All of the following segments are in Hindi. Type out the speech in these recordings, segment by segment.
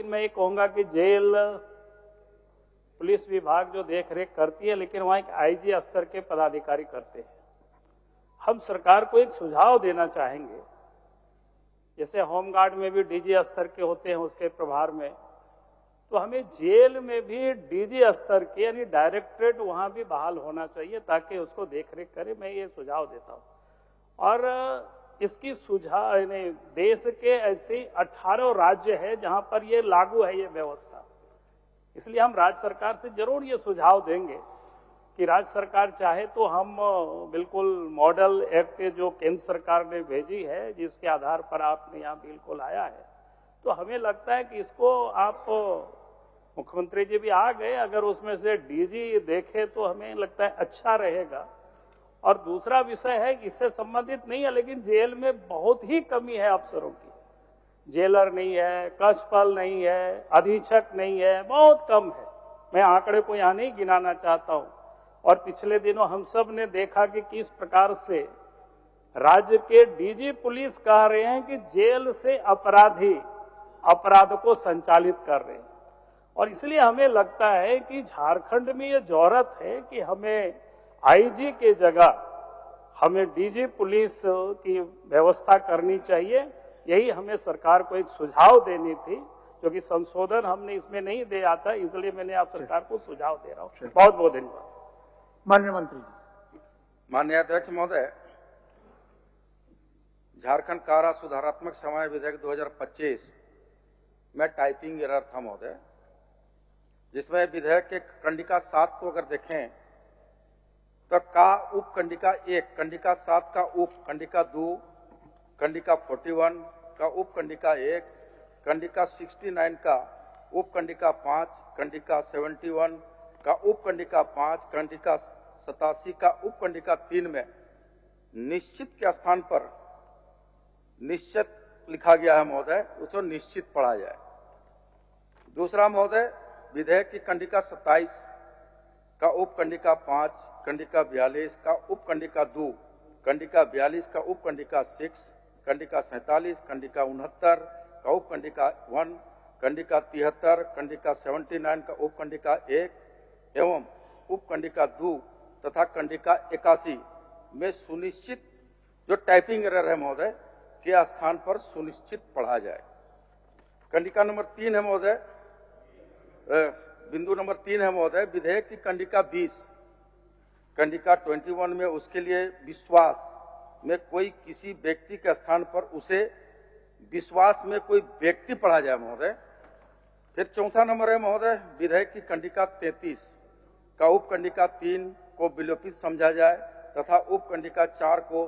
मैं ये कहूंगा कि जेल पुलिस विभाग जो देख रेख करती है, लेकिन वहां एक आईजी स्तर के पदाधिकारी करते हैं। हम सरकार को एक सुझाव देना चाहेंगे, जैसे होमगार्ड में भी डीजी स्तर के होते हैं उसके प्रभार में, तो हमें जेल में भी डीजी स्तर के यानी डायरेक्टरेट वहां भी बहाल होना चाहिए ताकि उसको देख रेख करे। मैं ये सुझाव देता हूं। और इसकी सुझाव यानी देश के ऐसे 18 राज्य है जहां पर ये लागू है ये व्यवस्था, इसलिए हम राज्य सरकार से जरूर ये सुझाव देंगे कि राज्य सरकार चाहे तो हम बिल्कुल मॉडल एक्ट जो केंद्र सरकार ने भेजी है, जिसके आधार पर आपने यहाँ बिल्कुल आया है, तो हमें लगता है कि इसको आप मुख्यमंत्री जी भी आ गए, अगर उसमें से डीजी देखे तो हमें लगता है अच्छा रहेगा। और दूसरा विषय है, इससे संबंधित नहीं है, लेकिन जेल में बहुत ही कमी है अफसरों की। जेलर नहीं है, कक्षपाल नहीं है, अधीक्षक नहीं है, बहुत कम है। मैं आंकड़े को यहाँ नहीं गिनाना चाहता हूँ। और पिछले दिनों हम सब ने देखा कि किस प्रकार से राज्य के डीजी पुलिस कह रहे हैं कि जेल से अपराधी अपराध को संचालित कर रहे हैं। और इसलिए हमें लगता है कि झारखंड में ये जरूरत है कि हमें आईजी के जगह हमें डीजी पुलिस की व्यवस्था करनी चाहिए। यही हमें सरकार को एक सुझाव देनी थी, क्योंकि संशोधन हमने इसमें नहीं दिया था, इसलिए मैंने आप सरकार को सुझाव दे रहा हूँ। बहुत बहुत धन्यवाद। माननीय मंत्री जी। माननीय अध्यक्ष महोदय, झारखंड कारा सुधारात्मक सेवाएं विधेयक 2025 में टाइपिंग एरर था महोदय, जिसमें विधेयक के कंडिका 7 को अगर देखें तो का उप कंडिका 1, कंडिका 7 का उप कंडिका 2, कंडिका 41 का उप कंडिका 1, कंडिका 69 का उप कंडिका 5, कंडिका 71 का उप कंडिका 5, कंडिका 87 का उप कंडिका 3 में निश्चित के स्थान पर निश्चित लिखा गया है महोदय, उसको निश्चित पढ़ा जाए। दूसरा महोदय, विधेयक की कंडिका 27 का उप कंडिका 5, कंडिका 42 का उप कंडिका 2, कंडिका 42 का उप कंडिका 6, कंडिका 47, कंडिका 69 का उप कंडिका 1, कंडिका 73, कंडिका 79 का उप कंडिका 1 एवं उप कंडिका 2 तथा कंडिका 81 में सुनिश्चित जो टाइपिंग एरर है महोदय के स्थान पर सुनिश्चित पढ़ा जाए। कंडिका नंबर 3 है महोदय, बिंदु नंबर 3 है महोदय, विधेयक की कंडिका 20, कंडिका 21 में उसके लिए विश्वास में कोई किसी व्यक्ति के स्थान पर उसे विश्वास में कोई व्यक्ति पढ़ा जाए महोदय। फिर चौथा नंबर है महोदय, विधेयक की कंडिका 33 का उप कंडिका 3 को विलोपित समझा जाए तथा उप कंडिका 4 को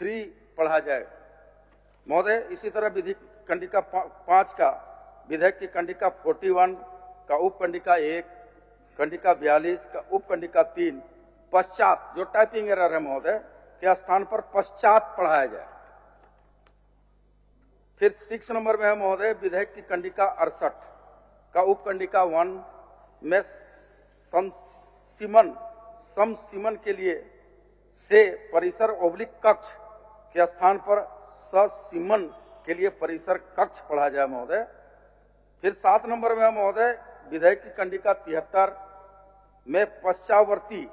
3 पढ़ा जाए महोदय। इसी तरह विधि कंडिका 5 का विधेयक की कंडिका 41 का उप कंडिका 1, कंडिका 42 का उप कंडिका 3 पश्चात जो टाइपिंग एरर है महोदय के स्थान पर पश्चात पढ़ाया जाए। फिर 6 नंबर में है महोदय, विधेयक की कंडिका 68 का उप कंडिका 1 में समसीमन के लिए से परिसर ओब्लिक कक्ष के स्थान पर ससीमन के लिए परिसर कक्ष पढ़ा जाए महोदय। फिर 7 नंबर में है महोदय, विधेयक की कंडिका 73 में पश्चावर्ती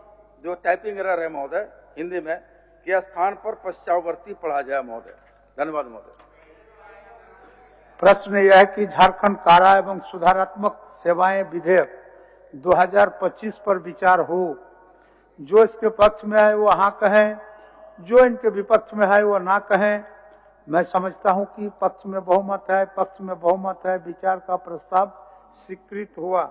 जो टाइपिंग एरर है महोदय हिंदी में के स्थान पर पश्चावर्ती पढ़ा जाए महोदय। धन्यवाद महोदय। प्रश्न यह है कि झारखंड कारा एवं सुधारात्मक सेवाएं विधेयक 2025 पर विचार हो। जो इसके पक्ष में है वो हाँ कहें, जो इनके विपक्ष में है वो ना कहें। मैं समझता हूं कि पक्ष में बहुमत है, विचार का प्रस्ताव स्वीकृत हुआ।